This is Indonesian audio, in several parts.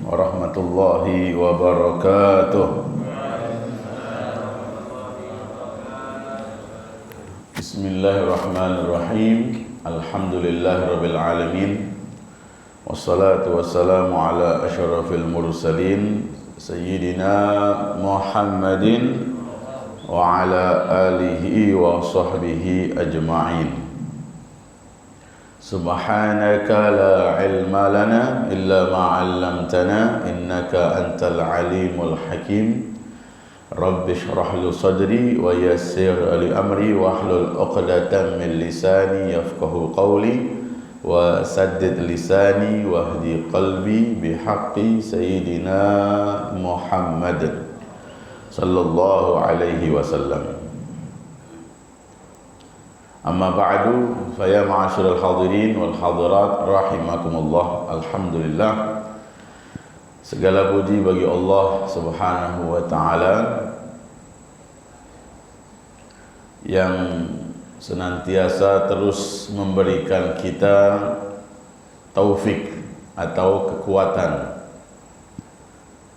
warahmatullahi wabarakatuh. Bismillahirrahmanirrahim. Alhamdulillahirabbil alamin. Wassalatu wassalamu ala asyrafil mursalin sayyidina Muhammadin wa ala alihi wa sahbihi ajma'in. Subhanaka la ilma lana illa ma 'allamtana innaka antal alimul hakim. Rabbi shrah li sadri wa yassir li amri wahlul 'uqdatam min lisani yafqahu qawli wa saddid lisani wahdi qalbi bihaqqi sayyidina Muhammad sallallahu alaihi wasallam. Amma ba'du, fa ya ma'asyiral hadirin wal hadirat rahimakumullah. Alhamdulillah, segala puji bagi Allah Subhanahu wa taala yang senantiasa terus memberikan kita taufik atau kekuatan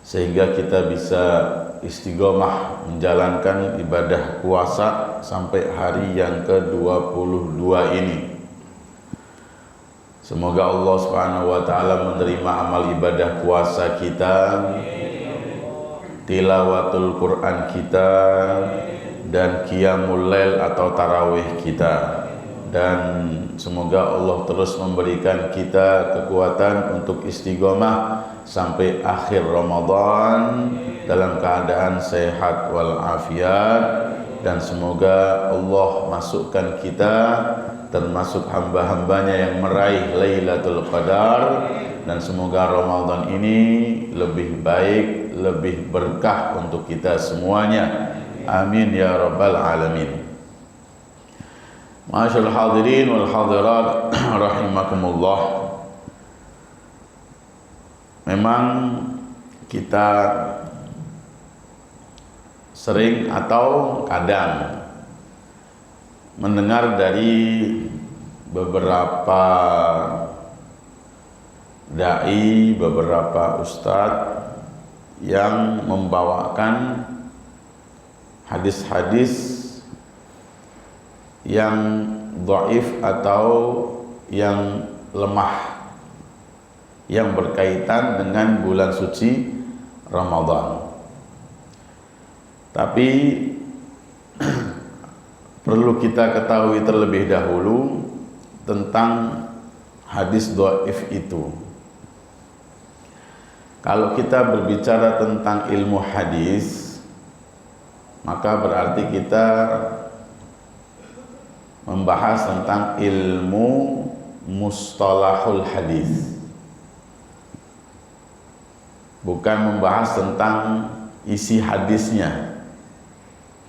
sehingga kita bisa istiqomah menjalankan ibadah puasa sampai hari yang ke-22 ini. Semoga Allah Subhanahu wa taala menerima amal ibadah puasa kita, tilawatul Quran kita, dan qiyamul lail atau tarawih kita. Dan semoga Allah terus memberikan kita kekuatan untuk istiqomah sampai akhir Ramadan dalam keadaan sehat walafiat, dan semoga Allah masukkan kita termasuk hamba-hambanya yang meraih Lailatul Qadar, dan semoga Ramadan ini lebih baik, lebih berkah untuk kita semuanya. Amin ya rabbal alamin. Ma'asyiral hadirin wal hadirat rahimakumullah. Memang kita sering atau kadang mendengar dari beberapa dai, beberapa ustadz yang membawakan hadis-hadis yang dhaif atau yang lemah yang berkaitan dengan bulan suci Ramadan. Tapi perlu kita ketahui terlebih dahulu tentang hadis dhaif itu. Kalau kita berbicara tentang ilmu hadis, maka berarti kita membahas tentang ilmu mustalahul hadis, bukan membahas tentang isi hadisnya,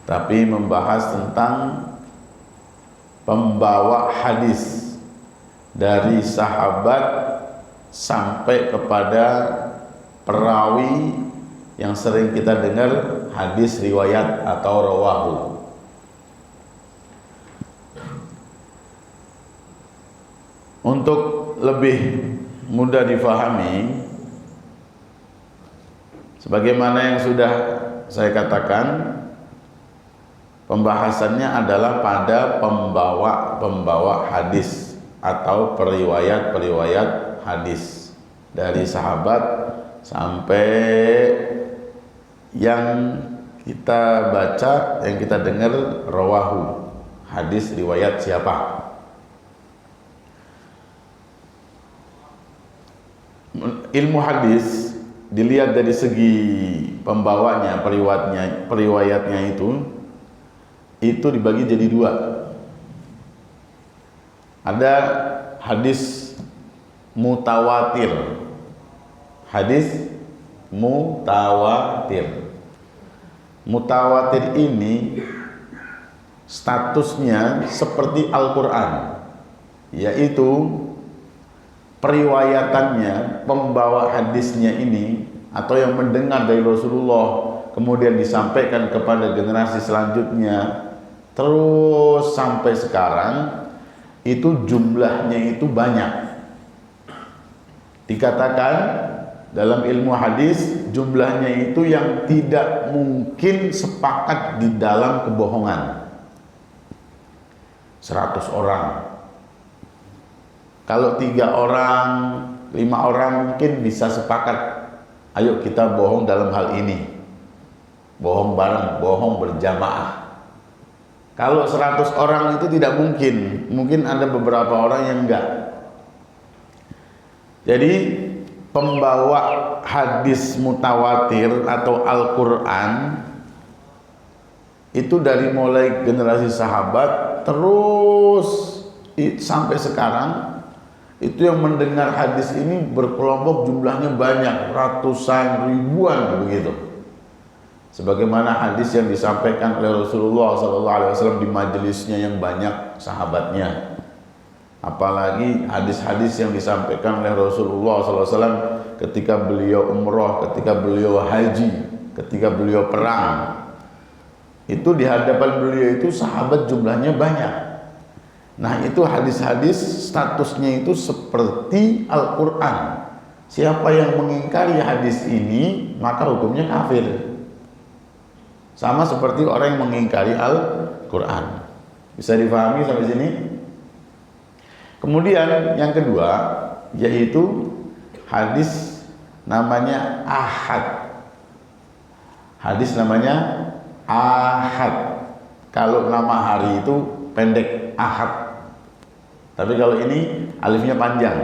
tapi membahas tentang pembawa hadis dari sahabat sampai kepada perawi yang sering kita dengar hadis riwayat atau rawahu. Untuk lebih mudah difahami, sebagaimana yang sudah saya katakan, pembahasannya adalah pada pembawa hadis atau periwayat hadis dari sahabat sampai yang kita baca, yang kita dengar rawahu, hadis riwayat siapa. Ilmu hadis dilihat dari segi pembawanya, periwayatnya itu dibagi jadi dua. Ada hadis mutawatir. Hadis mutawatir. Mutawatir ini statusnya seperti Al-Quran, yaitu periwayatannya, pembawa hadisnya ini atau yang mendengar dari Rasulullah kemudian disampaikan kepada generasi selanjutnya terus sampai sekarang, itu jumlahnya itu banyak. Dikatakan dalam ilmu hadis jumlahnya itu yang tidak mungkin sepakat di dalam kebohongan. 100 orang. Kalau 3 orang, 5 orang mungkin bisa sepakat. Ayo kita bohong dalam hal ini. Bohong bareng, bohong berjamaah. Kalau 100 orang itu tidak mungkin. Mungkin ada beberapa orang yang enggak. Jadi pembawa hadis mutawatir atau Al-Quran itu dari mulai generasi sahabat terus sampai sekarang itu yang mendengar hadis ini berkelompok, jumlahnya banyak, ratusan, ribuan begitu. Sebagaimana hadis yang disampaikan oleh Rasulullah SAW di majelisnya yang banyak sahabatnya. Apalagi hadis-hadis yang disampaikan oleh Rasulullah SAW ketika beliau umroh, ketika beliau haji, ketika beliau perang. Itu di hadapan beliau itu sahabat jumlahnya banyak. Nah itu hadis-hadis statusnya itu seperti Al-Quran. Siapa yang mengingkari hadis ini maka hukumnya kafir. Sama seperti orang yang mengingkari Al-Quran. Bisa difahami sampai sini? Kemudian yang kedua yaitu hadis namanya ahad. Hadis namanya ahad. Kalau nama hari itu pendek, ahad. Tapi kalau ini alifnya panjang,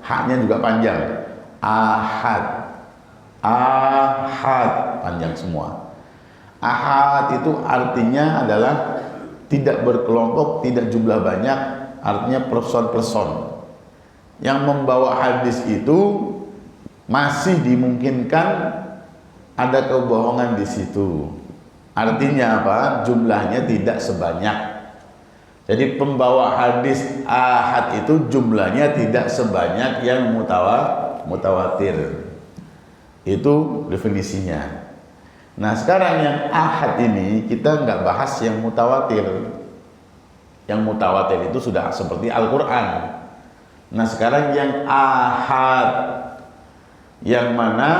haknya juga panjang. Ahad. Ahad panjang semua. Ahad itu artinya adalah tidak berkelompok, tidak jumlah banyak, artinya person-person. Yang membawa hadis itu masih dimungkinkan ada kebohongan di situ. Artinya apa? Jumlahnya tidak sebanyak. Jadi pembawa hadis ahad itu jumlahnya tidak sebanyak yang mutawatir. Itu definisinya. Nah sekarang yang ahad ini kita nggak bahas yang mutawatir. Yang mutawatir itu sudah seperti Al-Quran. Nah sekarang yang ahad, yang mana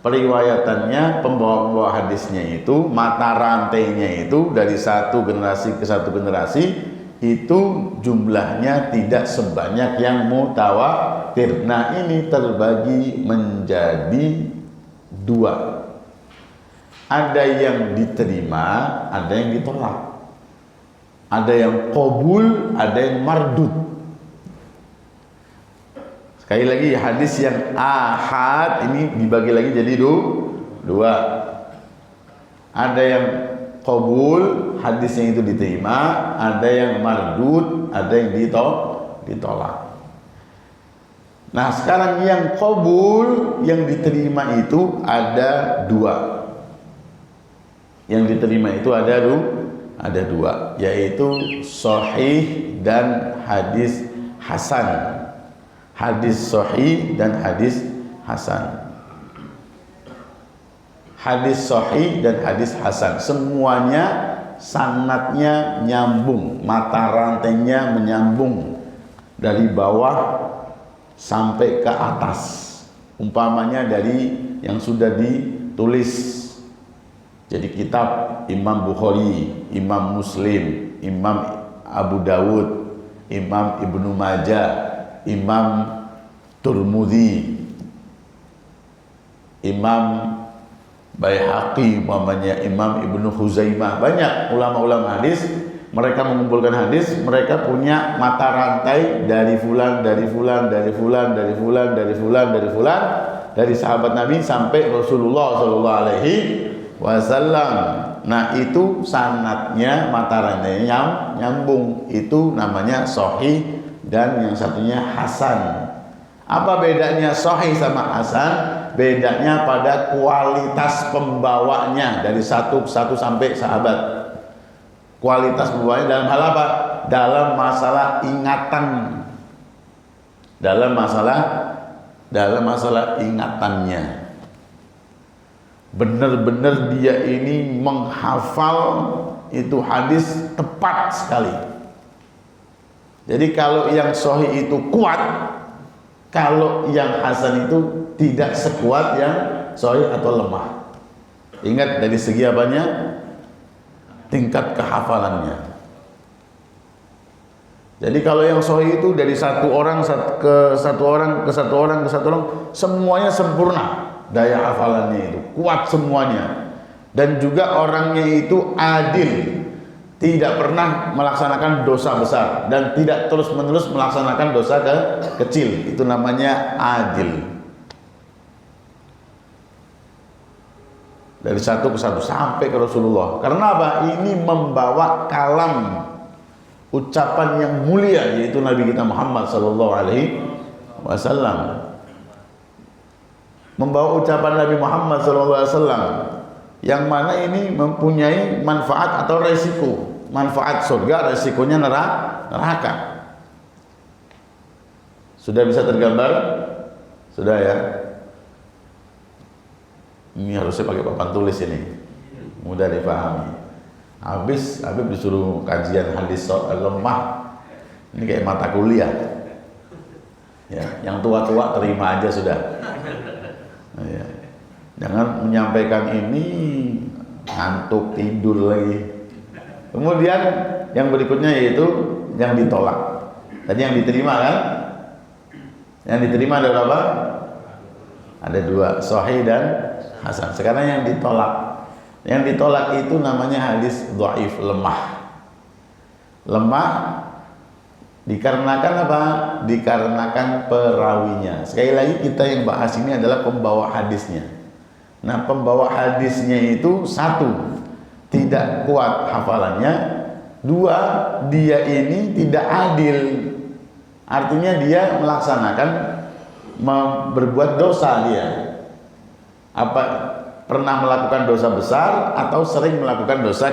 periwayatannya, pembawa hadisnya itu, mata rantainya itu dari satu generasi ke satu generasi itu jumlahnya tidak sebanyak yang mutawatir. Nah ini terbagi menjadi 2. Ada yang diterima, ada yang ditolak. Ada yang qabul, ada yang mardud. Sekali lagi hadis yang ahad ini dibagi lagi jadi 2. Ada yang qabul, hadisnya itu diterima, ada yang mardud, ada yang ditolak. Nah sekarang yang qabul, yang diterima itu ada 2. Yang diterima itu ada 2, yaitu sahih dan hadis hasan. Hadis sahih dan hadis hasan. Hadis sahih dan hadis hasan semuanya sanadnya nyambung, mata rantainya menyambung dari bawah sampai ke atas. Umpamanya dari yang sudah ditulis. Jadi kitab Imam Bukhari, Imam Muslim, Imam Abu Dawud, Imam Ibnu Majah, Imam Turmudi, Imam Baihaqi, umpamanya Imam Ibnu Huzaimah. Banyak ulama-ulama hadis, mereka mengumpulkan hadis, mereka punya mata rantai dari fulan, dari fulan, dari fulan, dari fulan, dari fulan, dari fulan, dari sahabat Nabi sampai Rasulullah SAW. Nah itu sanadnya, mata rantainya nyambung. Itu namanya sahih dan yang satunya hasan. Apa bedanya sahih sama hasan? Bedanya pada kualitas pembawanya dari satu sampai sahabat. Kualitas pembawanya dalam hal apa? Dalam masalah ingatan. Dalam masalah ingatannya. Benar-benar dia ini menghafal itu hadis tepat sekali. Jadi kalau yang sahih itu kuat, kalau yang hasan itu tidak sekuat yang sahih atau lemah. Ingat dari segi apanya? Tingkat kehafalannya. Jadi kalau yang sahih itu dari satu orang ke satu orang semuanya sempurna daya hafalannya itu, kuat semuanya. Dan juga orangnya itu adil, tidak pernah melaksanakan dosa besar dan tidak terus-menerus melaksanakan dosa kecil. Itu namanya adil. Dari satu ke satu sampai ke Rasulullah. Karena apa? Ini membawa kalam ucapan yang mulia, yaitu Nabi kita Muhammad sallallahu alaihi wasallam. Membawa ucapan Nabi Muhammad sallallahu alaihi wasallam yang mana ini mempunyai manfaat atau resiko. Manfaat surga, resikonya neraka. Sudah bisa tergambar? Sudah ya? Ini harusnya pakai papan tulis ini, mudah dipahami. Habis disuruh kajian hadis lemah, ini kayak mata kuliah. Ya, yang tua-tua terima aja sudah. Ya. Jangan menyampaikan ini ngantuk tidur lagi. Kemudian yang berikutnya yaitu yang ditolak. Tadi yang diterima kan? Yang diterima ada berapa? Ada dua, sahih dan hasan. Sekarang yang ditolak. Yang ditolak itu namanya hadis dhaif, lemah. Lemah dikarenakan apa? Dikarenakan perawinya. Sekali lagi kita yang bahas ini adalah pembawa hadisnya. Nah, pembawa hadisnya itu satu, tidak kuat hafalannya. Dua, dia ini tidak adil. Artinya dia melaksanakan berbuat dosa dia. Apa? Pernah melakukan dosa besar atau sering melakukan dosa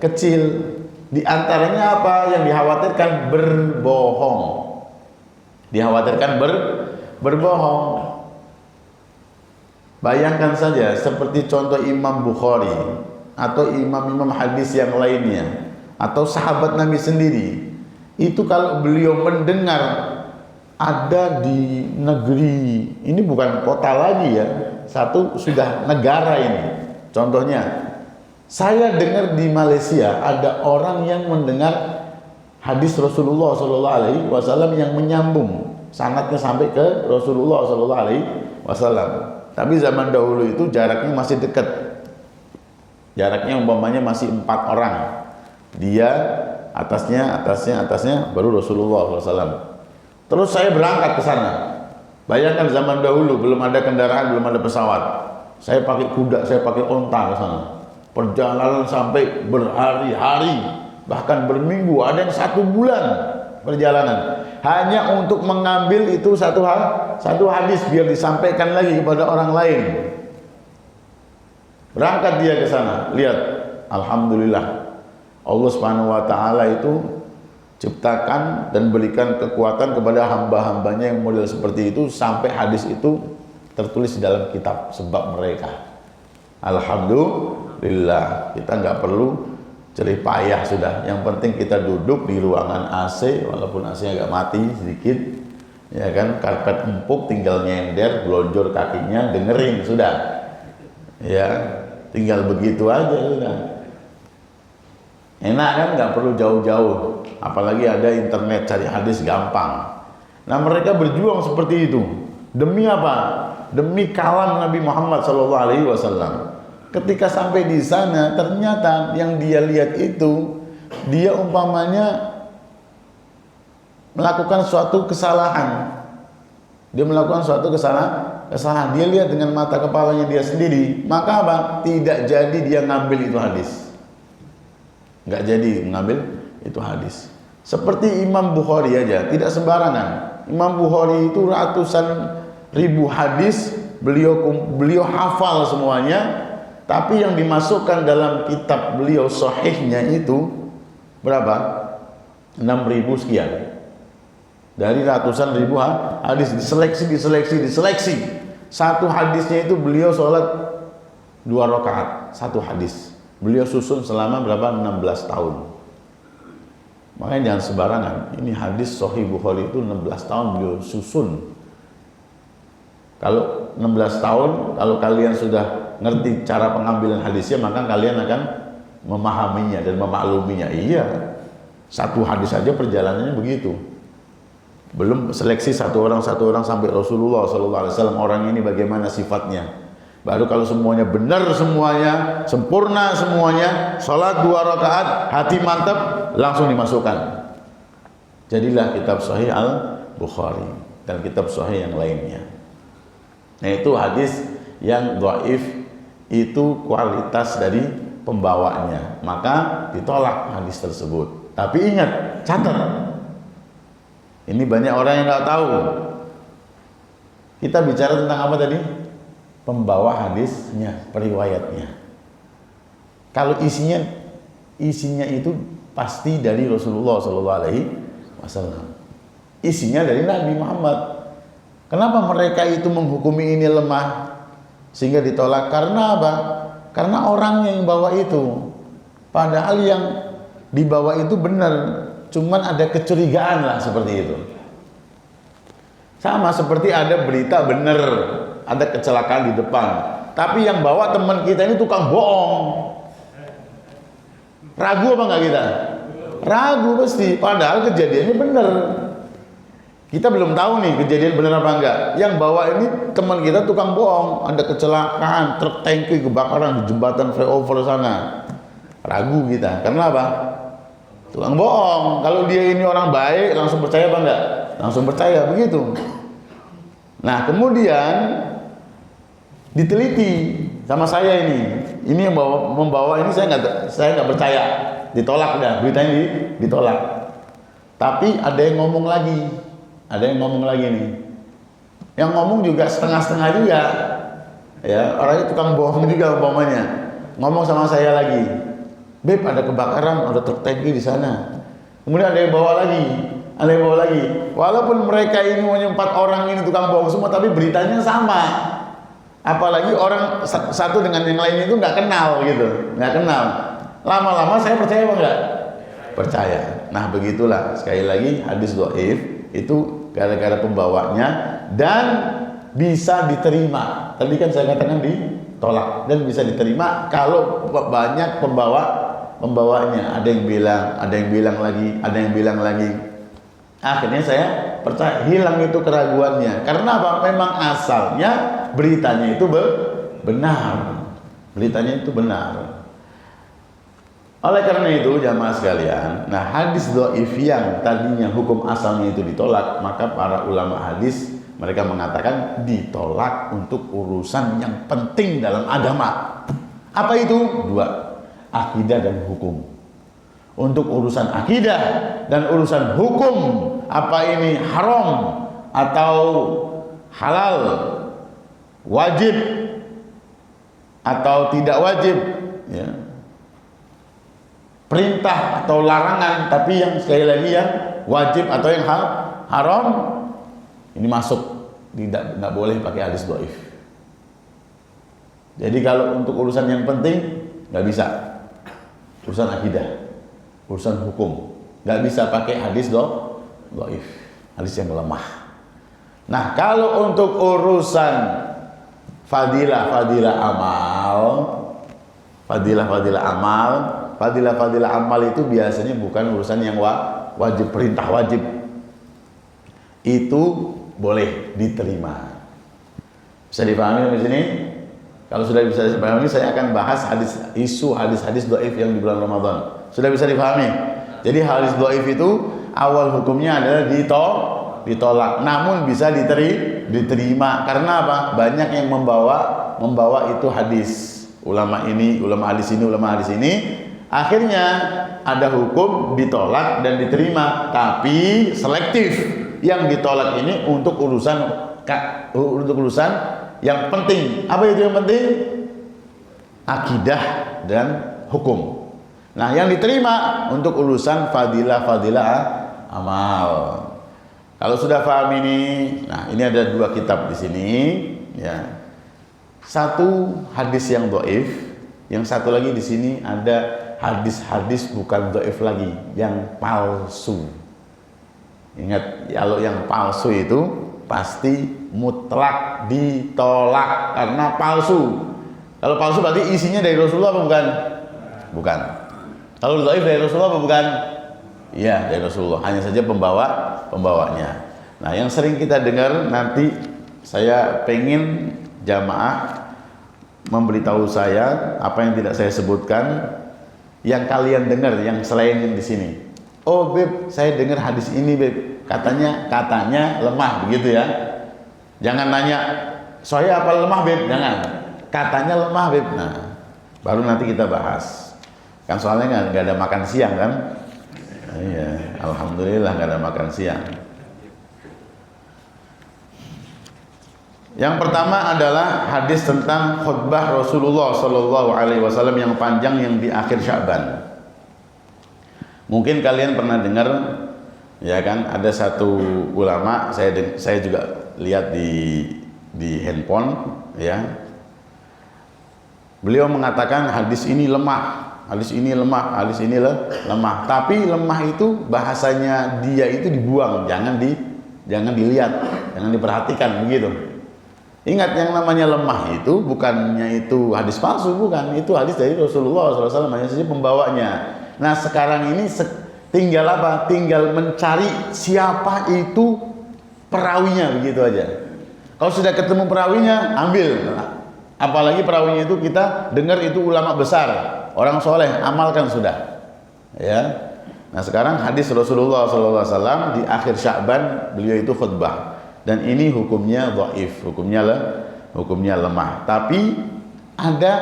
kecil. Di antaranya apa yang dikhawatirkan? Berbohong. Dikhawatirkan berbohong. Bayangkan saja seperti contoh Imam Bukhari atau imam-imam hadis yang lainnya atau sahabat Nabi sendiri. Itu kalau beliau mendengar ada di negeri, ini bukan kota lagi ya, satu sudah negara ini. Contohnya, saya dengar di Malaysia ada orang yang mendengar hadis Rasulullah SAW yang menyambung sanadnya sampai ke Rasulullah SAW. Tapi zaman dahulu itu jaraknya masih dekat. Jaraknya umpamanya masih 4 orang. Dia atasnya baru Rasulullah SAW. Terus saya berangkat ke sana. Bayangkan zaman dahulu belum ada kendaraan, belum ada pesawat. Saya pakai kuda, saya pakai onta ke sana. Perjalanan sampai berhari-hari, bahkan berminggu, ada yang 1 bulan perjalanan. Hanya untuk mengambil itu satu hadis biar disampaikan lagi kepada orang lain. Berangkat dia ke sana, lihat, alhamdulillah Allah Subhanahu wa taala itu ciptakan dan berikan kekuatan kepada hamba-hambanya yang model seperti itu sampai hadis itu tertulis di dalam kitab sebab mereka. Alhamdulillah, kita nggak perlu jerih payah sudah. Yang penting kita duduk di ruangan AC, walaupun AC-nya agak mati sedikit, ya kan, karpet empuk, tinggal nyender, gelonjor kakinya, dengerin sudah. Ya, tinggal begitu aja sudah. Enak kan, nggak perlu jauh-jauh. Apalagi ada internet, cari hadis gampang. Nah, mereka berjuang seperti itu. Demi apa? Demi kalam Nabi Muhammad SAW. Ketika sampai di sana, ternyata yang dia lihat itu, dia umpamanya melakukan suatu kesalahan. Dia melakukan suatu kesalahan. Dia lihat dengan mata kepalanya dia sendiri. Maka apa? Tidak jadi dia ngambil itu hadis. Nggak jadi mengambil itu hadis. Seperti Imam Bukhari aja, tidak sembarangan. Imam Bukhari itu ratusan ribu hadis, beliau hafal semuanya, tapi yang dimasukkan dalam kitab beliau sahihnya itu berapa? 6.000 sekian. Dari ratusan ribu hadis diseleksi. Satu hadisnya itu beliau sholat 2 rakaat, satu hadis. Beliau susun selama berapa? 16 tahun. Makanya jangan sembarangan. Ini hadis Sahih Bukhari itu 16 tahun beliau susun. Kalau 16 tahun, kalau kalian sudah ngerti cara pengambilan hadisnya, maka kalian akan memahaminya dan memakluminya. Iya, satu hadis saja perjalanannya begitu. Belum seleksi satu orang sampai Rasulullah SAW, orang ini bagaimana sifatnya. Baru kalau semuanya benar, semuanya sempurna, semuanya sholat 2 rakaat, hati mantap, langsung dimasukkan. Jadilah kitab Sahih Al-Bukhari dan kitab Sahih yang lainnya. Nah, itu hadis yang dhaif, itu kualitas dari pembawanya, maka ditolak hadis tersebut. Tapi ingat, catat. Ini banyak orang yang nggak tahu. Kita bicara tentang apa tadi? Pembawa hadisnya, periwayatnya. Kalau isinya itu pasti dari Rasulullah SAW. Isinya dari Nabi Muhammad. Kenapa mereka itu menghukumi ini lemah sehingga ditolak? Karena apa? Karena orangnya yang bawa itu. Padahal yang dibawa itu benar, cuman ada kecurigaan lah seperti itu. Sama seperti ada berita benar, ada kecelakaan di depan, tapi yang bawa teman kita ini tukang bohong. Ragu apa enggak kita? Ragu pasti, padahal kejadiannya benar. Kita belum tahu nih kejadian benar apa enggak. Yang bawa ini teman kita tukang bohong, ada kecelakaan, truk tangki kebakaran di jembatan flyover sana. Ragu kita, karena apa? Tukang bohong. Kalau dia ini orang baik, langsung percaya apa enggak? Langsung percaya, begitu. Nah, kemudian diteliti sama saya ini yang membawa ini saya nggak percaya, ditolak dah, beritanya ditolak. Tapi ada yang ngomong lagi nih, yang ngomong juga setengah-setengah juga, ya, orangnya tukang bohong juga umpamanya, ngomong sama saya lagi, Beb, ada kebakaran, ada truk tangki di sana. Kemudian ada yang bawa lagi, walaupun mereka ini hanya 4 orang ini tukang bohong semua, tapi beritanya sama. Apalagi orang satu dengan yang lain itu nggak kenal gitu, nggak kenal. Lama-lama saya percaya apa enggak? Percaya. Nah, begitulah, sekali lagi hadis dhaif itu gara-gara pembawanya dan bisa diterima. Tadi kan saya katakan ditolak dan bisa diterima kalau banyak pembawanya. Ada yang bilang lagi. Akhirnya saya percaya, hilang itu keraguannya. Karena apa? Memang asalnya beritanya itu benar. Oleh karena itu jamaah sekalian, nah hadis dhaif yang tadinya hukum asalnya itu ditolak, maka para ulama hadis mereka mengatakan ditolak untuk urusan yang penting dalam agama. Apa itu? 2, akidah dan hukum. Untuk urusan akidah dan urusan hukum, apa ini haram atau halal, wajib atau tidak wajib, ya, perintah atau larangan, tapi yang sekali lagi yang wajib atau yang haram, ini masuk, tidak boleh pakai hadis dhaif. Jadi kalau untuk urusan yang penting nggak bisa, urusan akidah, urusan hukum, nggak bisa pakai hadis dhaif, hadis yang lemah. Nah, kalau untuk urusan fadilah amal itu biasanya bukan urusan yang wajib, perintah wajib. Itu boleh diterima. Bisa dipahami di sini? Kalau sudah bisa dipahami, saya akan bahas isu hadis dhaif yang di bulan Ramadan. Sudah bisa dipahami? Jadi hadis dhaif itu awal hukumnya adalah ditolak, namun bisa diterima. Karena apa? Banyak yang membawa itu hadis. Ulama hadis ini, akhirnya ada hukum ditolak dan diterima, tapi selektif. Yang ditolak ini untuk urusan yang penting. Apa itu yang penting? Akidah dan hukum. Nah, yang diterima untuk urusan fadilah amal. Kalau sudah paham ini, nah ini ada 2 kitab di sini, ya. Satu hadis yang dhaif, yang satu lagi di sini ada hadis-hadis bukan dhaif lagi, yang palsu. Ingat, kalau yang palsu itu pasti mutlak ditolak karena palsu. Kalau palsu berarti isinya dari Rasulullah apa bukan? Bukan. Kalau dhaif dari Rasulullah apa bukan? Iya, dari Rasulullah. Hanya saja pembawanya. Nah, yang sering kita dengar, nanti saya pengen jamaah memberitahu saya apa yang tidak saya sebutkan, yang kalian dengar, yang selain di sini. Oh, Beb, saya dengar hadis ini, Beb. Katanya lemah, begitu ya. Jangan nanya, saya apa lemah, Beb? Jangan. Katanya lemah, Beb. Nah, baru nanti kita bahas. Kan soalnya nggak ada makan siang kan? Iya, alhamdulillah nggak ada makan siang. Yang pertama adalah hadis tentang khutbah Rasulullah Shallallahu Alaihi Wasallam yang panjang yang di akhir Sya'ban. Mungkin kalian pernah dengar, ya kan? Ada satu ulama, saya juga lihat di handphone, ya. Beliau mengatakan hadis ini lemah, hadis ini lemah, hadis ini lemah. Tapi lemah itu bahasanya dia itu dibuang, jangan dilihat, jangan diperhatikan begitu. Ingat, yang namanya lemah itu bukannya itu hadis palsu, bukan. Itu hadis dari Rasulullah SAW, hanya saja pembawanya. Nah, sekarang ini tinggal apa? Tinggal mencari siapa itu perawinya, begitu aja. Kalau sudah ketemu perawinya, ambil. Apalagi perawinya itu kita dengar itu ulama besar, orang soleh, amalkan sudah. Ya. Nah, sekarang hadis Rasulullah SAW di akhir Sya'ban, beliau itu khutbah. Dan ini hukumnya dhaif, hukumnya lemah. Tapi ada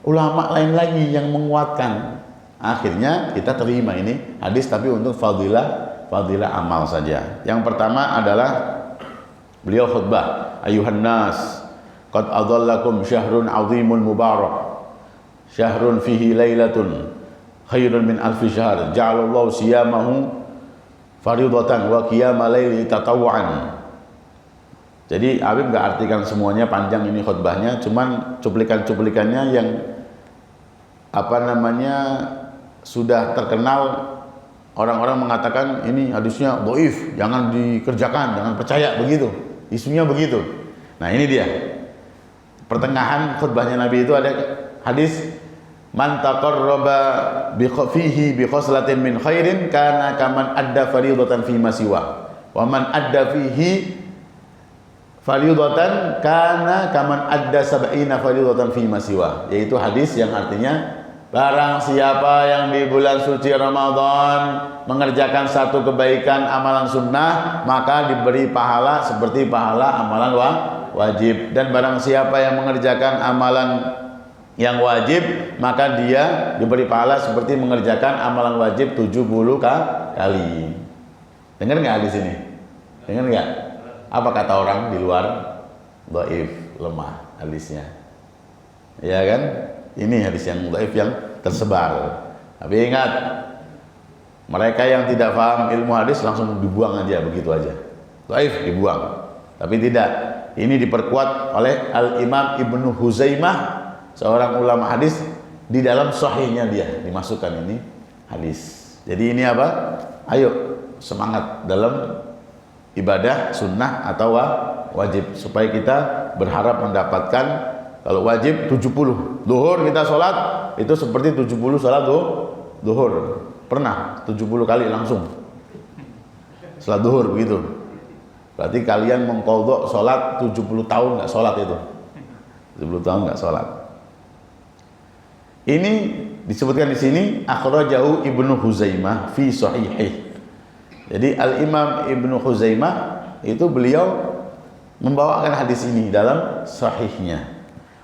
ulama lain lagi yang menguatkan. Akhirnya kita terima ini hadis, tapi untuk fadilah amal saja. Yang pertama adalah beliau khutbah, ayuhan nas, qad adallakum syahrun azimun mubarak, syahrun fihi lailatun khairun min alfi syahr, ja'alallahu siyamahu faridatan wa qiyama laili tatawwu'an. Jadi Habib nggak artikan semuanya panjang ini khutbahnya, cuman cuplikan-cuplikannya yang sudah terkenal, orang-orang mengatakan ini hadisnya dhaif, jangan dikerjakan, jangan percaya, begitu. Isunya begitu. Nah, ini dia. Pertengahan khutbahnya Nabi itu ada hadis, man taqarraba fihi bi khoslatin min khairin kana kaman adda fariidatan fi ma siwa. Wa man adda fihi fariidatan kana kaman adda sab'ina fariidatan fi ma siwa. Yaitu hadis yang artinya, barang siapa yang di bulan suci Ramadan mengerjakan satu kebaikan amalan sunnah, maka diberi pahala seperti pahala amalan wajib. Dan barang siapa yang mengerjakan amalan yang wajib, maka dia diberi pahala seperti mengerjakan amalan wajib 70 kali. Dengar nggak hadis ini? Dengar nggak? Apa kata orang di luar? Dhaif, lemah hadisnya. Ya kan? Ini hadis yang dhaif yang tersebar. Tapi ingat, mereka yang tidak paham ilmu hadis langsung dibuang aja, begitu aja. Dhaif dibuang. Tapi tidak. Ini diperkuat oleh Al-Imam Ibnu Huzaimah, seorang ulama hadis, di dalam sahihnya dia dimasukkan ini hadis. Jadi ini apa? Ayo semangat dalam ibadah sunnah atau wajib, supaya kita berharap mendapatkan, kalau wajib 70 duhur kita sholat, itu seperti 70 sholat duhur. Pernah 70 kali langsung sholat duhur begitu. Berarti kalian mengqadha sholat 70 tahun nggak sholat itu. 70 tahun nggak sholat. Ini disebutkan di sini akhrajahu Ibnu Huzaimah fi sahihih. Jadi Al-Imam Ibnu Huzaimah itu beliau membawakan hadis ini dalam sahihnya.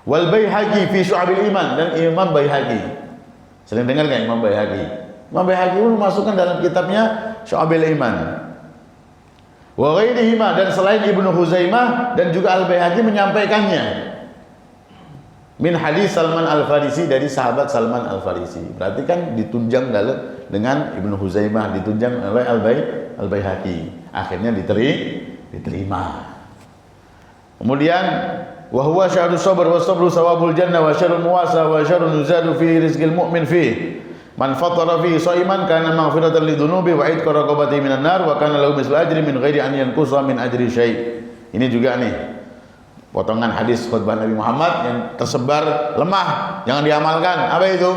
Wal Baihaqi fi Syu'abil Iman, dan Imam Baihaqi. Sering dengar nggak Imam Baihaqi? Imam Baihaqi pun memasukkan dalam kitabnya Syu'abil Iman. Wa ghairihima, dan selain Ibnu Huzaimah dan juga Al-Baihaqi menyampaikannya. Min hadis Salman Al-Farisi, dari sahabat Salman Al-Farisi. Berarti kan ditunjang dengan Ibnu Huzaimah, ditunjang oleh Al-Baihaqi. Akhirnya diterima. Kemudian wa huwa syahrus sabr wa sabru sawabul jannah wa syarrul muwasa wa syarrun yuzadu fi rizqil mu'min fi. Man fattara fi shaiman kana maghfiratan lidzunubi wa idqa raqabati minan nar wa kana lahu mislu ajri min ghairi an yanqusa min ajri syai'. Ini juga nih potongan hadis khutbah Nabi Muhammad yang tersebar lemah, jangan diamalkan. Apa itu?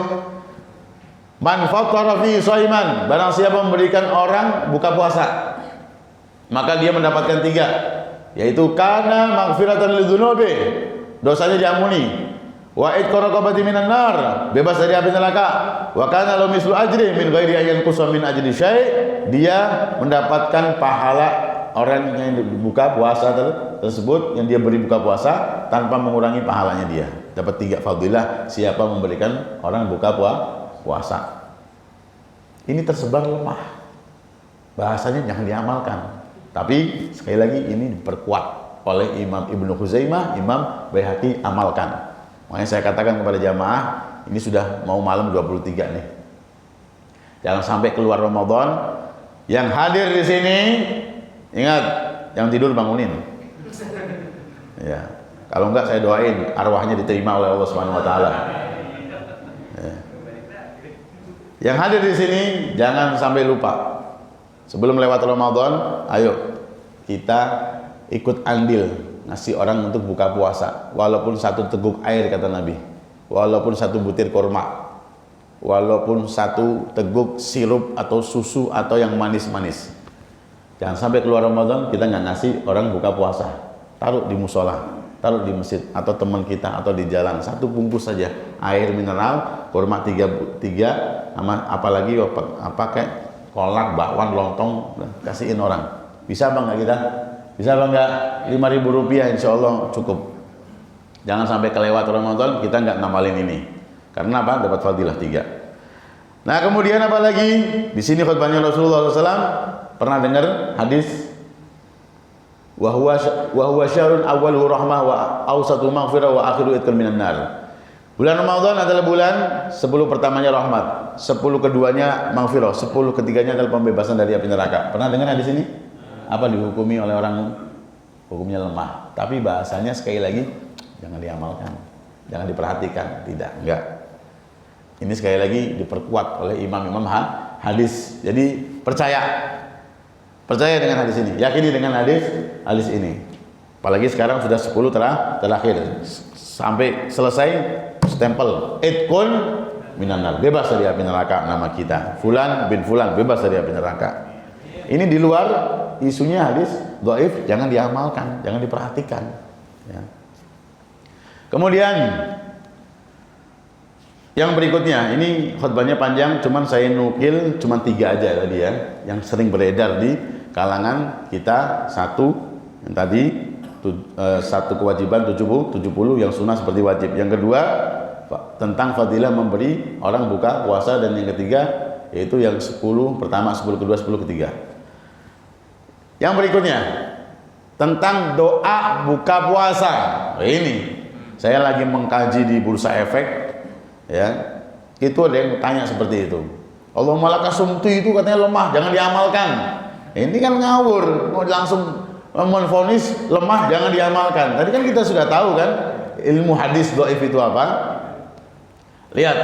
Man fattara fi shaiman, barang siapa memberikan orang buka puasa, maka dia mendapatkan 3, yaitu kana maghfiratan lidzunubi, dosanya diampuni, wa itqa raqabati minan nar, bebas dari api neraka, wa kana lahu mislu ajri min ghairi ayyan qusam min ajri syai', dia mendapatkan pahala orang yang buka puasa tersebut, yang dia beri buka puasa tanpa mengurangi pahalanya dia. Dapat 3 fadilah siapa memberikan orang buka puasa. Ini tersebar lemah, bahasanya jangan diamalkan. Tapi sekali lagi ini diperkuat oleh Imam Ibnu Khuzaimah, Imam Baihaqi, amalkan. Makanya saya katakan kepada jamaah, ini sudah mau malam 23 nih. Jangan sampai keluar Ramadan. Yang hadir di sini, ingat, yang tidur bangunin. Ya, kalau enggak saya doain arwahnya diterima oleh Allah Subhanahu wa taala. Ya. Yang hadir di sini jangan sampai lupa. Sebelum lewat Ramadan, ayo kita ikut andil ngasih orang untuk buka puasa, walaupun 1 teguk air kata Nabi, walaupun 1 butir kurma, walaupun 1 teguk sirup atau susu atau yang manis-manis. Jangan sampai keluar Ramadan kita nggak ngasih orang buka puasa. Taruh di musola, taruh di masjid atau teman kita atau di jalan, 1 bungkus saja air mineral, kurma 3 sama apalagi kayak kolak, bakwan, lontong, kasihin orang. Bisa apa enggak kita? Bisa apa enggak? 5.000 rupiah insya Allah cukup. Jangan sampai kelewat Ramadan kita enggak ngamalin ini. Karena apa? Dapat fadilah 3. Nah kemudian apa lagi? Di sini khutbahnya Rasulullah SAW, pernah dengar hadis wa huwa syahrun awwaluhu rahmah wa awsatu maghfirah wa akhiru itqan minan nar. Bulan Ramadan adalah bulan 10 pertamanya rahmat, 10 keduanya maghfirah, 10 ketiganya adalah pembebasan dari api neraka. Pernah dengar hadis ini? Apa dihukumi oleh orang? Hukumnya lemah. Tapi bahasanya sekali lagi jangan diamalkan, jangan diperhatikan, enggak. Ini sekali lagi diperkuat oleh imam-imam hadis. Jadi percaya dengan hadis ini, yakini dengan hadis ini. Apalagi sekarang sudah 10 terakhir, sampai selesai stempel itqun minan nar, bebas dari api neraka nama kita. Fulan bin Fulan bebas dari api neraka. Ini di luar isunya hadis dhaif, jangan diamalkan, jangan diperhatikan. Ya. Kemudian yang berikutnya, ini khutbahnya panjang, cuman saya nukil cuman 3 aja tadi ya, yang sering beredar di kalangan kita. 1 yang tadi 1 kewajiban 70 yang sunnah seperti wajib. Yang kedua tentang fadilah memberi orang buka puasa, dan yang ketiga yaitu yang 10 pertama, 10 kedua, 10 ketiga. Yang berikutnya tentang doa buka puasa. Ini saya lagi mengkaji di Bursa Efek ya, itu ada yang tanya seperti itu. Allahumma laka sumtu itu katanya lemah, jangan diamalkan. Ini kan ngawur, mau langsung menvonis lemah jangan diamalkan. Tadi kan kita sudah tahu kan ilmu hadis dhaif itu apa. Lihat,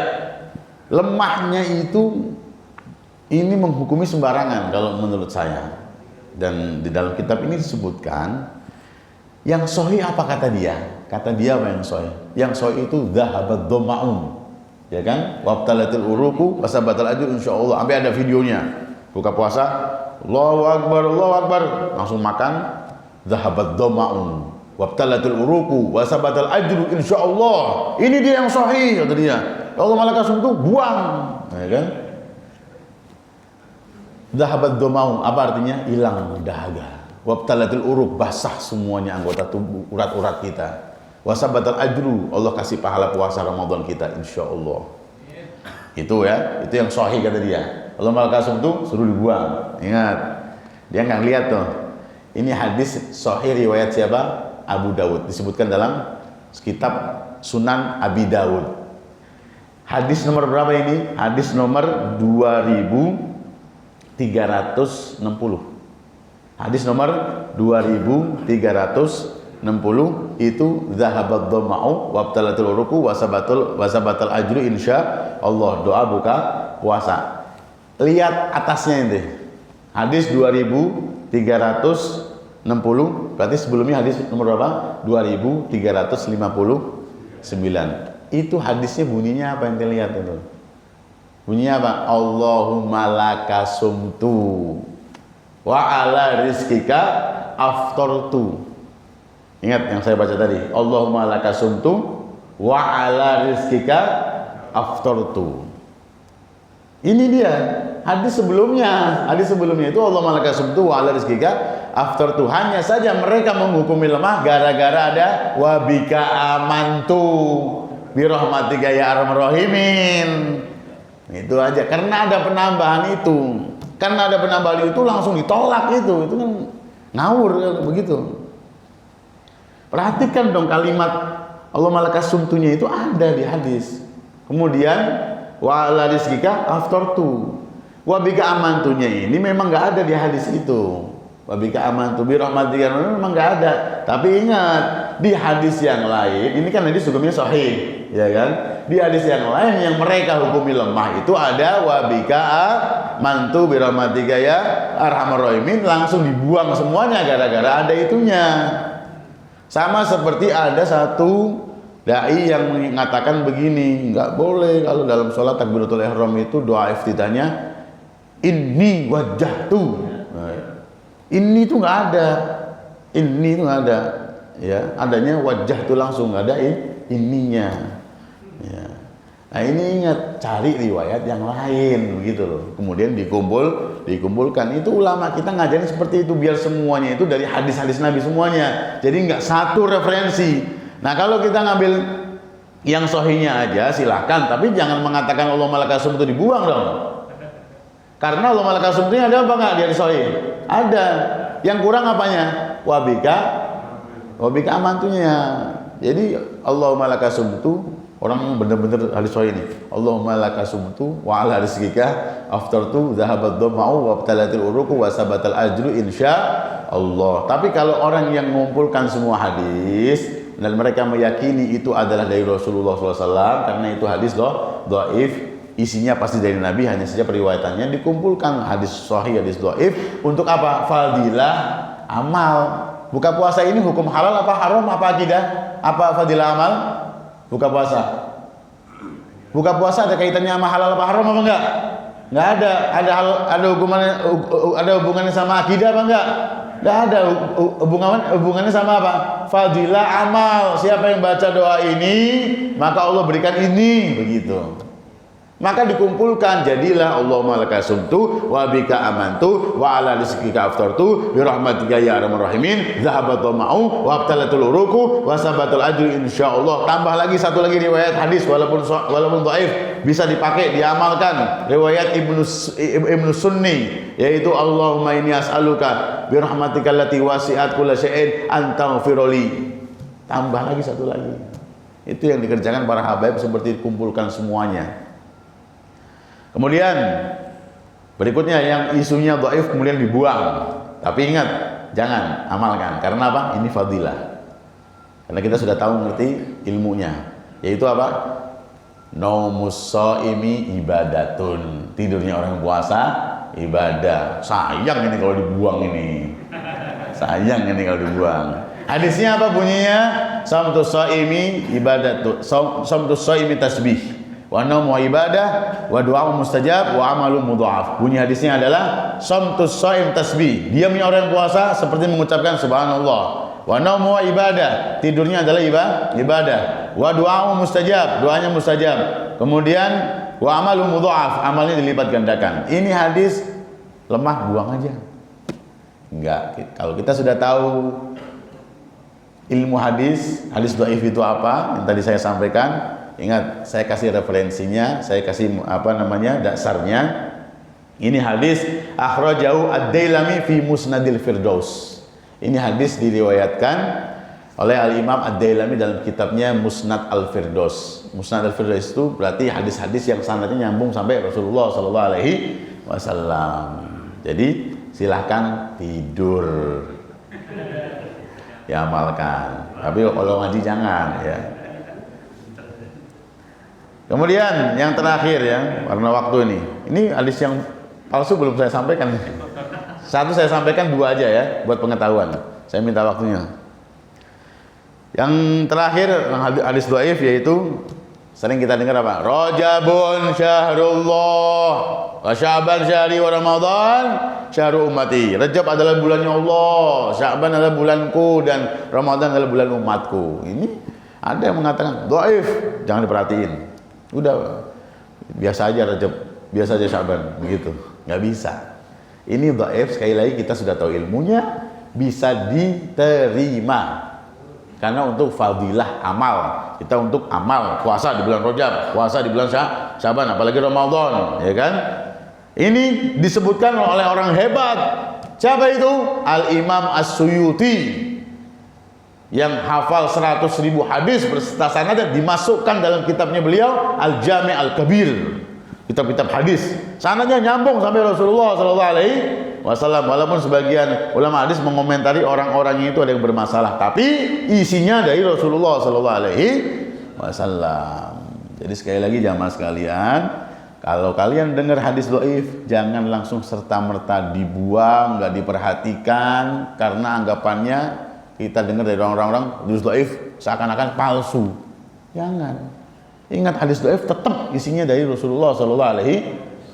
lemahnya itu ini menghukumi sembarangan kalau menurut saya. Dan di dalam kitab ini disebutkan yang sahih apa kata dia? Kata dia apa yang sahih? Yang sahih itu dhahabat dhamma'un. Ya kan? Wabtalatil uruku wasabatal ajr insyaallah. Sampai ada videonya. Buka puasa, Allahu Akbar, langsung makan, dhahabat dhamma'un. Wabtalatil uruku wasabatal ajr insyaallah. Ini dia yang sahih kata dia. Allah malakasum itu buang, ya kan? Dhahabat dhamma'un apa artinya? Hilang dahaga. Wabtalatil uruk, basah semuanya anggota tubuh, urat-urat kita. Wasabatal ajru, Allah kasih pahala puasa Ramadan kita insyaallah. Itu ya, itu yang sahih kata dia. Allah malakasum itu suruh dibuang. Ingat, dia nggak lihat tuh. Ini hadis sahih riwayat siapa? Abu Dawud. Disebutkan dalam kitab Sunan Abi Dawud. Hadis nomor berapa ini? Hadis nomor 2360. Hadis nomor 2360 itu zahabat dhamma'u wabtalatul uruku wasabatul ajru insya Allah, doa buka puasa. Lihat atasnya ini. Hadis 2360 Berarti sebelumnya hadis nomor berapa? 2359. Itu hadisnya bunyinya apa yang terlihat itu? Bunyinya apa? Allahumma laka sumtu wa ala rizkika aftartu. Ingat yang saya baca tadi. Allahumma laka sumtu wa ala rizkika aftartu. Ini dia hadis sebelumnya. Hadis sebelumnya itu Allahumma laka sumtu wa ala rizkika aftartu. Hanya saja mereka menghukumi lemah gara-gara ada wa bika amantu bi rahmatika ya arhamar rahimin. Itu aja, karena ada penambahan itu. Karena ada penambahan itu langsung ditolak itu. Itu kan ngawur begitu. Perhatikan dong kalimat Allahumma laka sumtunya itu ada di hadis. Kemudian wa ala rizkika aftartu. Wa bika amantunya ini memang enggak ada di hadis itu. Wa bika amantu bi rahmatika memang enggak ada. Tapi ingat, di hadis yang lain, ini kan hadis hukumnya sahih, ya kan? Di hadis yang lain yang mereka hukumi lemah itu ada wa bika amantu bi rahmatika ya arhamar rahimin, langsung dibuang semuanya gara-gara ada itunya. Sama seperti ada satu dai yang mengatakan begini, enggak boleh kalau dalam sholat takbiratul ihram itu doa iftitahnya inni wajjahtu. Ini itu enggak ada. Ini itu enggak ada. Ya, adanya wajah itu langsung, enggak ada ininya. Ya. Nah, ini ingat, cari riwayat yang lain begitu loh. Kemudian dikumpulkan. Itu ulama kita ngajarin seperti itu biar semuanya itu dari hadis-hadis Nabi semuanya. Jadi enggak satu referensi. Nah, kalau kita ngambil yang sahihnya aja silahkan, tapi jangan mengatakan Allahumma laka sumtu dibuang dong. Karena Allahumma laka sumtunya ada apa enggak di hadis sahih? Ada. Yang kurang apanya? Wabika amantunya. Jadi Allahumma laka sumtu, orang yang benar-benar hadis sahih ini. Allahumma laka sumtu wa ala rizkika aftartu dhahabat dhama'u wa abtalatil uruqu wa sabatal ajru insyaallah. Tapi kalau orang yang mengumpulkan semua hadis dan mereka meyakini itu adalah dari Rasulullah SAW, karena itu hadis dhaif, isinya pasti dari Nabi, hanya saja periwayatannya dikumpulkan hadis sahih, hadis dhaif untuk apa? Fadilah amal. Buka puasa ini hukum halal apa haram apa akidah? Apa fadilah amal? Buka puasa. Buka puasa ada kaitannya sama halal apa haram apa enggak? Enggak ada. Ada hubungannya sama akidah apa enggak? Enggak ada hubungannya sama apa? Fadilah amal. Siapa yang baca doa ini, maka Allah berikan ini, begitu. Maka dikumpulkan, jadilah Allahumma laka sumtu wa bika amantu wa ala rizkika aftartu bi rahmatika ya arhamar rahimin dhahabat dhama'u wa abtalatul uruqu wa sabatul ajru insyaallah. Tambah lagi satu lagi riwayat hadis walaupun dhaif bisa dipakai, diamalkan. Riwayat Ibnu Sunni, yaitu Allahumma inni as'aluka bi rahmatika allati wasi'at kulla syai'in anta ghfirli. Tambah lagi satu lagi. Itu yang dikerjakan para habaib, seperti dikumpulkan semuanya. Kemudian berikutnya yang isunya dhaif kemudian dibuang. Tapi ingat, jangan amalkan. Karena apa? Ini fadilah. Karena kita sudah tahu ngerti ilmunya. Yaitu apa? Naumus shaimi ibadatun. Tidurnya orang puasa ibadah. Sayang ini kalau dibuang ini. Sayang ini kalau dibuang. Hadisnya apa bunyinya? Shamtus shaimi ibadatun. Shamtus shaimi tasbih. Wa naumu ibadah wa du'a'u mustajab wa amalu mudha'af. Bunyi hadisnya adalah shamtus shaim tasbih. Diamnya orang puasa seperti mengucapkan subhanallah. Wa naumu ibadah. Tidurnya adalah ibadah. Wa du'a'u mustajab. Doanya mustajab. Kemudian wa amalu mudha'af. Amalnya dilipat gandakan. Ini hadis lemah, buang aja. Enggak. Kalau kita sudah tahu ilmu hadis dhaif itu apa yang tadi saya sampaikan. Ingat, saya kasih referensinya, saya kasih dasarnya. Ini hadis akhrajahu ad-Dailami fi Musnadil Firdaus. Ini hadis diriwayatkan oleh Al-Imam ad-Dailami dalam kitabnya Musnad al-Firdaus. Musnad al-Firdaus itu berarti hadis-hadis yang sanadnya nyambung sampai Rasulullah SAW. Jadi silahkan tidur, diamalkan. Tapi kalau ngaji jangan, ya. Kemudian yang terakhir ya, karena waktu ini hadis yang palsu belum saya sampaikan. Satu saya sampaikan, dua aja ya buat pengetahuan. Saya minta waktunya. Yang terakhir hadis dhaif yaitu sering kita dengar apa? Rajabun syahrullah wa Sya'ban syahri wa Ramadan syahrul ummati. Rajab adalah bulannya Allah, Sya'ban adalah bulanku, dan Ramadan adalah bulan umatku. Ini ada yang mengatakan dhaif, jangan diperhatiin. Udah biasa aja Rajab, biasa aja Sya'ban, begitu. Nggak bisa. Ini dhaif, sekali lagi kita sudah tahu ilmunya, bisa diterima. Karena untuk fadilah amal, kita untuk amal puasa di bulan Rajab, puasa di bulan Sya'ban, apalagi Ramadan, ya kan? Ini disebutkan oleh orang hebat. Siapa itu? Al-Imam As-Suyuti yang hafal 100.000 hadis berserta sanadnya, dimasukkan dalam kitabnya beliau Al-Jami' Al-Kabir, kitab-kitab hadis. Sanadnya nyambung sampai Rasulullah sallallahu alaihi wasallam. Walaupun sebagian ulama hadis mengomentari orang-orang itu ada yang bermasalah, tapi isinya dari Rasulullah sallallahu alaihi wasallam. Jadi sekali lagi jamaah sekalian, kalau kalian dengar hadis dhaif, jangan langsung serta-merta dibuang, nggak diperhatikan, karena anggapannya kita dengar dari orang-orang hadis dhaif seakan-akan palsu. Jangan. Ingat, hadis dhaif tetap isinya dari Rasulullah sallallahu alaihi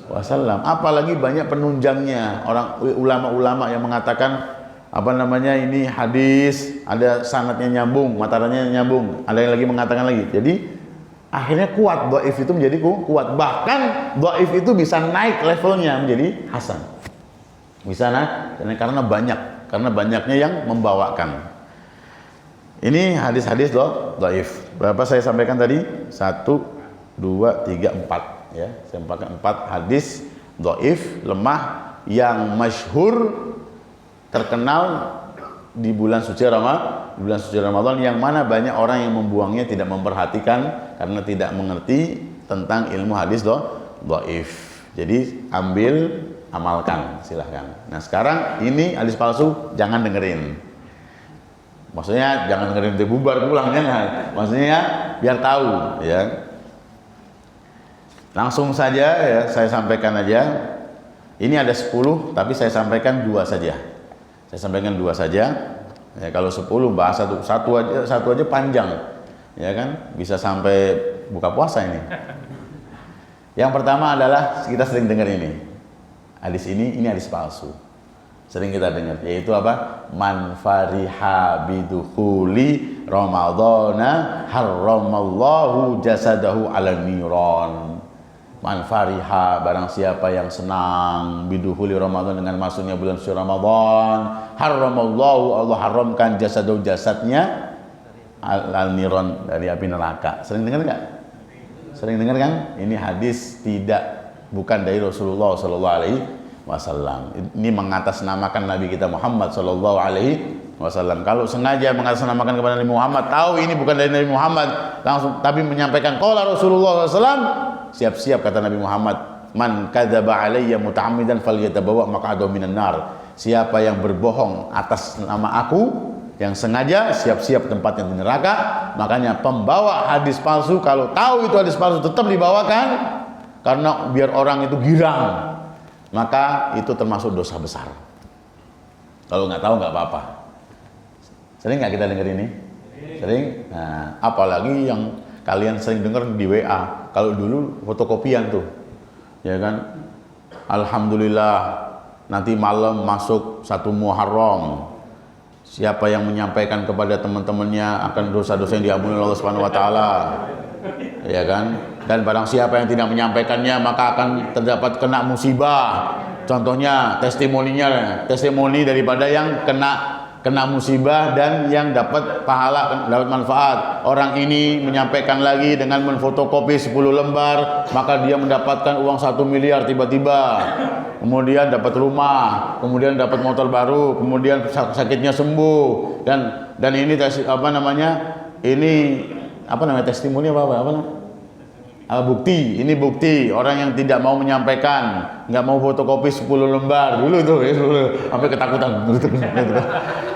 wasallam. Apalagi banyak penunjangnya, orang ulama-ulama yang mengatakan apa namanya, ini hadis ada sanadnya nyambung, matarannya nyambung, ada yang lagi mengatakan lagi. Jadi akhirnya kuat, dhaif itu menjadi kuat. Bahkan dhaif itu bisa naik levelnya menjadi hasan. Bisa naik karena banyaknya yang membawakan. Ini hadis-hadis dhaif. Berapa saya sampaikan tadi? 1, 2, 3, 4. Ya, saya sampaikan 4 hadis dhaif, lemah, yang masyhur, terkenal di bulan suci Ramadan, yang mana banyak orang yang membuangnya, tidak memperhatikan karena tidak mengerti tentang ilmu hadis dhaif. Jadi ambil, amalkan, silahkan. Nah sekarang ini hadis palsu, jangan dengerin. Maksudnya jangan dengerin nanti bubar pulang, jangan. Maksudnya biar tahu, ya. Langsung saja ya, saya sampaikan aja. Ini ada 10, tapi saya sampaikan 2 saja. Saya sampaikan 2 saja. Ya, kalau 10 bahas satu aja panjang, ya kan? Bisa sampai buka puasa ini. Yang pertama adalah kita sering dengar ini. Hadis ini hadis palsu. Sering kita dengar, yaitu apa? Man fariha bidukhuli Ramadana harramallahu jasadahu 'alan niran. Man fariha, barang siapa yang senang bidukhuli Ramadan, dengan masuknya bulan suci Ramadan, harramallahu, Allah haramkan jasadahu, jasadnya, al niron, dari api neraka. Sering dengar enggak? Sering dengar kan? Ini hadis bukan dari Rasulullah sallallahu alaihi wasallam. Ini mengatasnamakan Nabi kita Muhammad sallallahu alaihi wasallam. Kalau sengaja mengatasnamakan kepada Nabi Muhammad, tahu ini bukan dari Nabi Muhammad, langsung tapi menyampaikan qala Rasulullah sallallahu alaihi wasallam, siap-siap kata Nabi Muhammad, man kadzaba alayya muta'ammidan falyatabawa maq'adahu minan nar. Siapa yang berbohong atas nama aku yang sengaja, siap-siap tempatnya di neraka. Makanya pembawa hadis palsu kalau tahu itu hadis palsu tetap dibawakan, karena biar orang itu girang. Maka itu termasuk dosa besar. Kalau nggak tahu nggak apa-apa. Sering nggak kita dengar ini? Sering. Nah, apalagi yang kalian sering dengar di WA. Kalau dulu fotokopian tuh, ya kan? Alhamdulillah, nanti malam masuk 1 Muharram. Siapa yang menyampaikan kepada teman-temannya akan dosa-dosa yang diampuni oleh Allah Subhanahu wa taala. Ya kan? Dan barang siapa yang tidak menyampaikannya maka akan terdapat kena musibah. Contohnya testimoni daripada yang kena musibah dan yang dapat pahala, dapat manfaat. Orang ini menyampaikan lagi dengan menfotokopi 10 lembar, maka dia mendapatkan uang 1 miliar tiba-tiba. Kemudian dapat rumah, kemudian dapat motor baru, kemudian sakitnya sembuh. Dan ini testimoni bukti. Ini bukti orang yang tidak mau menyampaikan, nggak mau fotokopi 10 lembar dulu tuh, sampai ketakutan.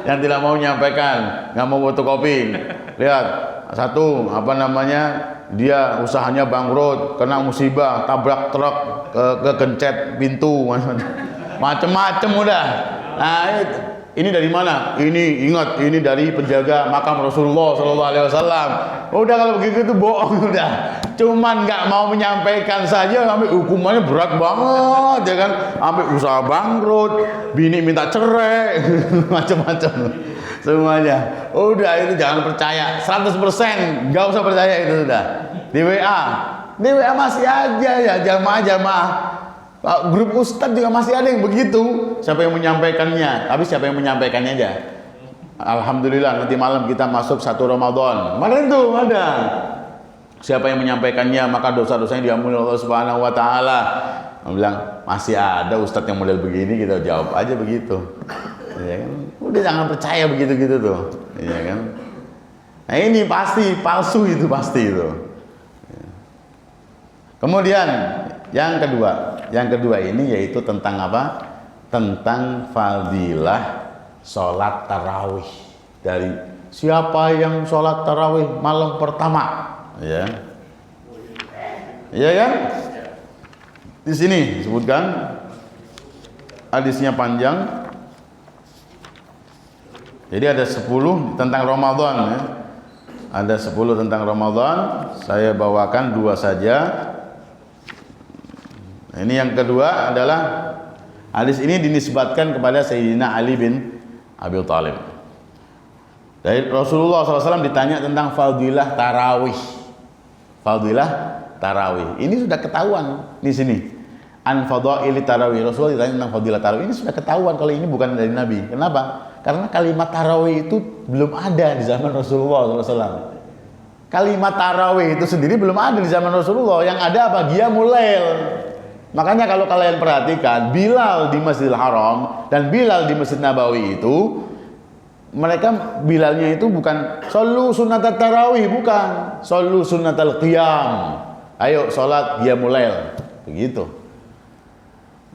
Yang tidak mau menyampaikan, nggak mau fotokopi. Lihat, satu dia usahanya bangkrut, kena musibah, tabrak truk, kegencet pintu, macem-macem udah. Nah, ini dari mana? Ini ingat, ini dari penjaga makam Rasulullah Sallallahu Alaihi Wasallam. Udah kalau begitu itu bohong udah. Cuman nggak mau menyampaikan saja, sampai hukumannya berat banget, ya kan? Sampai usaha bangkrut, bini minta cerai, macam-macam semuanya. Udah itu jangan percaya, 100% nggak usah percaya itu sudah. Di WA masih aja ya jamaah. Grup ustadz juga masih ada yang begitu. Siapa yang menyampaikannya? Tapi siapa yang menyampaikannya aja? Alhamdulillah nanti malam kita masuk 1 Ramadan. Mana itu ada? Siapa yang menyampaikannya maka dosa-dosanya diampuni Allah Subhanahu wa taala. Bilang masih ada ustadz yang model begini, kita jawab aja begitu. Ya kan? Udah jangan percaya begitu-gitu tuh. Ya kan? Nah ini pasti palsu itu pasti itu. Kemudian yang kedua ini yaitu tentang apa? Tentang fadilah sholat tarawih. Dari siapa yang sholat tarawih malam pertama, ya, iya kan? Di sini disebutkan hadisnya panjang. Jadi ada 10 tentang Ramadan ya. Ada 10 tentang Ramadan. Saya bawakan 2 saja. Ini yang kedua adalah hadis ini dinisbatkan kepada Sayyidina Ali bin Abi Thalib. Dari Rasulullah SAW ditanya tentang fadilah tarawih. Fadilah tarawih. Ini sudah ketahuan di sini. An fadaili tarawih. Rasulullah ditanya tentang fadilah tarawih. Ini sudah ketahuan kalau ini bukan dari Nabi. Kenapa? Karena kalimat tarawih itu belum ada di zaman Rasulullah SAW. Kalimat tarawih itu sendiri belum ada di zaman Rasulullah. Yang ada apa? Qiyamul lail. Makanya kalau kalian perhatikan Bilal di Masjidil Haram dan Bilal di Masjid Nabawi itu, mereka Bilalnya itu bukan shollu sunnatat tarawih, bukan shollu sunnatal qiyam. Ayo sholat qiyamul lail. Begitu.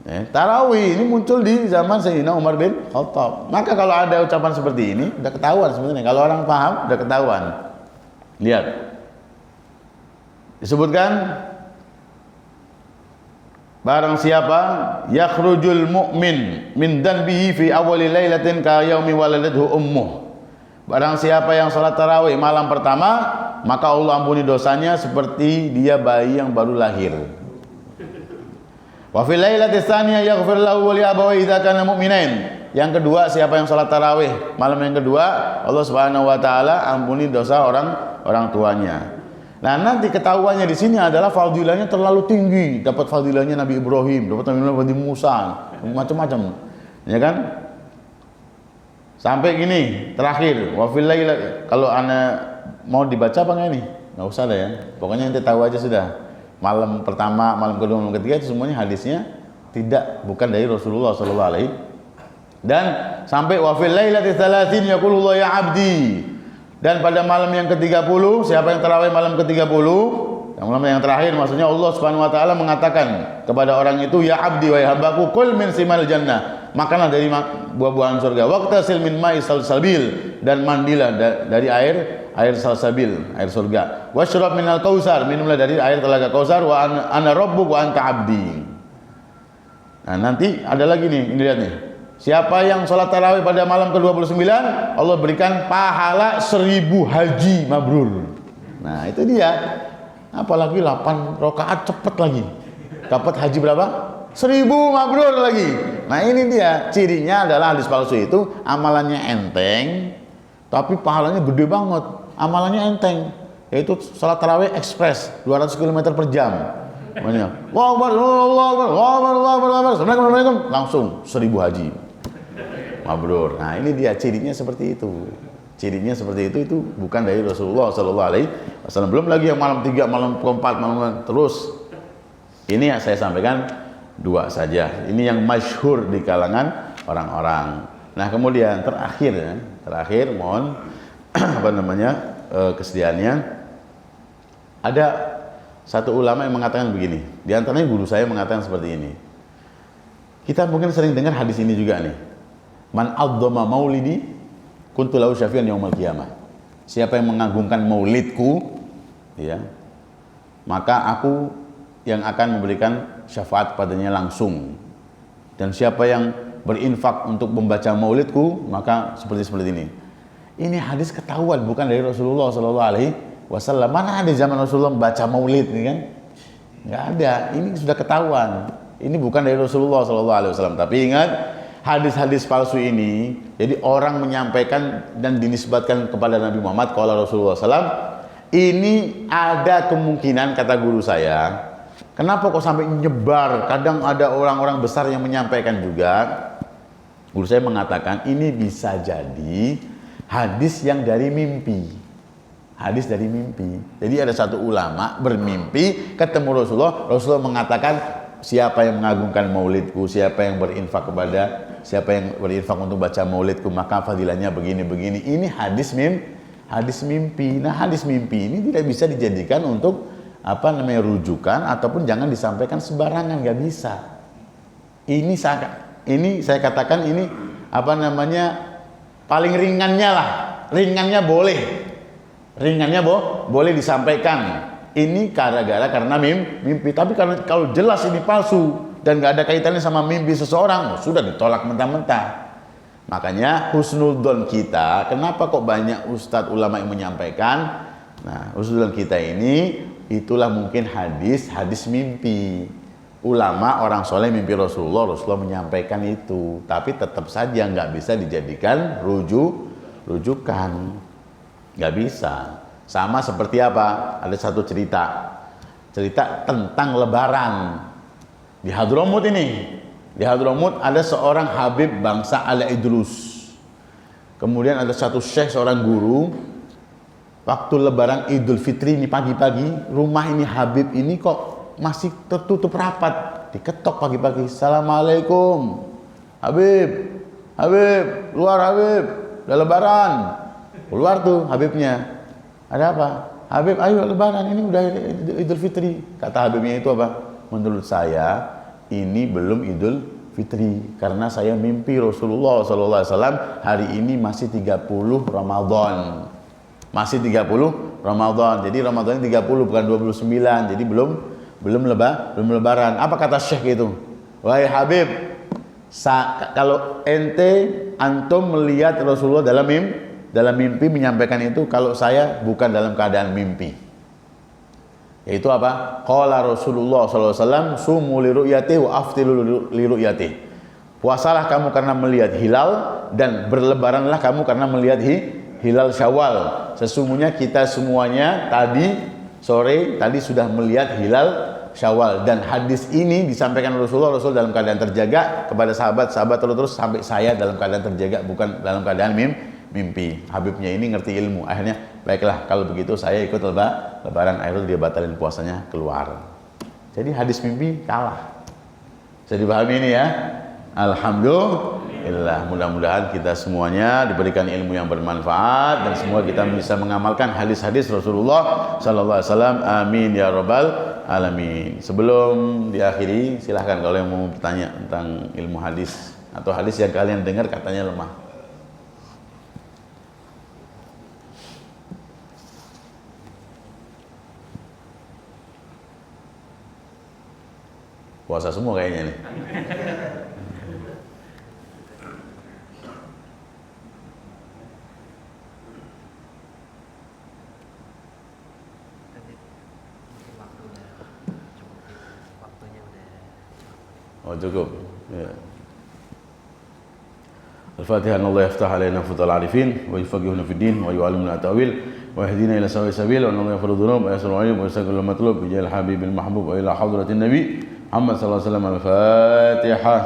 Tarawih ini muncul di zaman Sayyidina Umar bin Khattab. Maka kalau ada ucapan seperti ini udah ketahuan sebenarnya. Kalau orang paham udah ketahuan. Lihat. Disebutkan barang siapa yakhrujul mu'min min danbihi fi awwali lailatin ka yaumi waladathu ummuh. Barang siapa yang salat tarawih malam pertama, maka Allah ampuni dosanya seperti dia bayi yang baru lahir. Wa fil lailatis tsaniyah yaghfir lahu wa li abawayhi idza kana mu'minain. Yang kedua, siapa yang salat tarawih malam yang kedua, Allah Subhanahu wa taala ampuni dosa orang tuanya. Nah nanti ketahuannya di sini adalah fadilahnya terlalu tinggi, dapat fadilahnya Nabi Ibrahim, dapat fadilahnya Nabi Musa, macam-macam, ya kan? Sampai gini terakhir, wafil lail. Kalau anda mau dibaca apa nggak ini? Nggak usah deh ya. Pokoknya nanti tahu aja sudah. Malam pertama, malam kedua, malam ketiga itu semuanya hadisnya bukan dari Rasulullah Sallallahu Alaihi. Dan sampai wafil lailati thalathin yaqulullah ya abdi. Dan pada malam yang ke-30, siapa yang tarawih malam ke-30? Yang malam yang terakhir maksudnya Allah Subhanahu wa taala mengatakan kepada orang itu, ya abdi wa hambaku kul min simal jannah. Makanlah dari buah-buahan surga. Waqtasil min ma'i salsabil, dan mandilah dari air salsabil, air surga. Washrab minal kausar, minumlah dari air telaga kausar. Wa ana rabbuk wa anta abdi. Nah, nanti ada lagi nih, ini lihat nih. Siapa yang sholat tarawih pada malam ke-29, Allah berikan pahala 1000 haji mabrur. Nah itu dia. Apalagi 8 rakaat cepet lagi. Dapat haji berapa? 1000 mabrur lagi. Nah ini dia. Cirinya adalah hadis palsu itu amalannya enteng, tapi pahalanya gede banget. Amalannya enteng, yaitu sholat tarawih ekspres 200 km per jam. Assalamualaikum, langsung 1000 haji mabrur. Nah ini dia cirinya seperti itu. Cirinya seperti itu bukan dari Rasulullah Sallallahu Alaihi Wasallam. Belum lagi yang malam 3, malam ke-4, malam terus. Ini yang saya sampaikan 2 saja. Ini yang masyhur di kalangan orang-orang. Nah kemudian terakhir mohon kesediaannya. Ada satu ulama yang mengatakan begini. Di antaranya guru saya mengatakan seperti ini. Kita mungkin sering dengar hadis ini juga nih. Man adzama maulidi kuntu lahu syafi'an yaumil qiyamah. Siapa yang mengagungkan maulidku, ya, maka aku yang akan memberikan syafaat padanya langsung. Dan siapa yang berinfak untuk membaca maulidku, maka seperti ini. Ini hadis ketahuan bukan dari Rasulullah Sallallahu Alaihi Wasallam. Mana ada zaman Rasulullah membaca maulid, ini kan? Nggak ada. Ini sudah ketahuan. Ini bukan dari Rasulullah Sallallahu Alaihi Wasallam. Tapi ingat, hadis-hadis palsu ini, jadi orang menyampaikan dan dinisbatkan kepada Nabi Muhammad, qala Rasulullah SAW. Ini ada kemungkinan, kata guru saya, kenapa kok sampai nyebar? Kadang ada orang-orang besar yang menyampaikan juga. Guru saya mengatakan ini bisa jadi hadis yang dari mimpi. Hadis dari mimpi. Jadi ada satu ulama bermimpi ketemu Rasulullah. Rasulullah mengatakan, siapa yang mengagungkan maulidku, siapa yang berinfak untuk baca maulidku, maka fadilahnya begini-begini. Ini hadis mimpi. Nah, hadis mimpi ini tidak bisa dijadikan untuk rujukan ataupun jangan disampaikan sembarangan, nggak bisa. Ini saya katakan ini paling ringannya lah. Ringannya boleh disampaikan. Ini karena mimpi. Tapi kalau jelas ini palsu dan nggak ada kaitannya sama mimpi seseorang, sudah ditolak mentah-mentah. Makanya husnudzon kita, kenapa kok banyak ustadz ulama yang menyampaikan? Nah, husnudzon kita ini itulah mungkin hadis mimpi. Ulama orang soleh mimpi Rasulullah menyampaikan itu, tapi tetap saja nggak bisa dijadikan rujukan, nggak bisa. Sama seperti apa? Ada satu cerita tentang Lebaran di Hadramut ini. Di Hadramut ada seorang Habib bangsa Al-Idrus. Kemudian ada satu syekh, seorang guru. Waktu Lebaran Idul Fitri ini pagi-pagi, rumah ini Habib ini kok masih tertutup rapat. Diketok pagi-pagi. Assalamualaikum. Habib, keluar Habib. Udah Lebaran. Keluar tuh Habibnya. Ada apa? Habib, ayo Lebaran, ini udah Idul Fitri. Kata Habibnya itu apa? Menurut saya ini belum Idul Fitri karena saya mimpi Rasulullah SAW hari ini masih 30 Ramadan. Masih 30 Ramadan. Jadi Ramadan 30 bukan 29. Jadi belum lebaran. Apa kata Syekh itu? Wahai Habib, kalau antum melihat Rasulullah dalam mimpi menyampaikan itu, kalau saya bukan dalam keadaan mimpi. Yaitu apa? Qala Rasulullah SAW, sumu li ru'yati wa aftilu li ru'yati. Puasalah kamu karena melihat hilal dan berlebaranlah kamu karena melihat hilal Syawal. Sesungguhnya kita semuanya tadi sore sudah melihat hilal Syawal, dan hadis ini disampaikan Rasul dalam keadaan terjaga kepada sahabat terus sampai saya dalam keadaan terjaga, bukan dalam keadaan mimpi. Habibnya ini ngerti ilmu. Akhirnya, baiklah kalau begitu saya ikut lebaran. Akhirnya dia batalin puasanya, keluar. Jadi hadis mimpi kalah. Bisa dipahami ini ya. Alhamdulillah. Mudah-mudahan kita semuanya diberikan ilmu yang bermanfaat dan semua kita bisa mengamalkan hadis-hadis Rasulullah Sallallahu Alaihi Wasallam. Amin ya Rabbal Alamin. Sebelum diakhiri, silahkan kalau yang mau bertanya tentang ilmu hadis atau hadis yang kalian dengar katanya lemah. Puasa semua kayaknya nih. Oh cukup. Ya. Al-Fatihah. Allah yaftah alaina futal arifin wa yufaqihuna fid din wa yu'allimuna at-ta'wil wa yahdina ila sawa'is sabil wa Allah yaghfiru dzunub wa yasru alim wa yasaqqil matlub bi jahil habibil mahbub wa ila hadratin nabi Muhammad sallallahu alaihi wasallam. Al-Fatihah.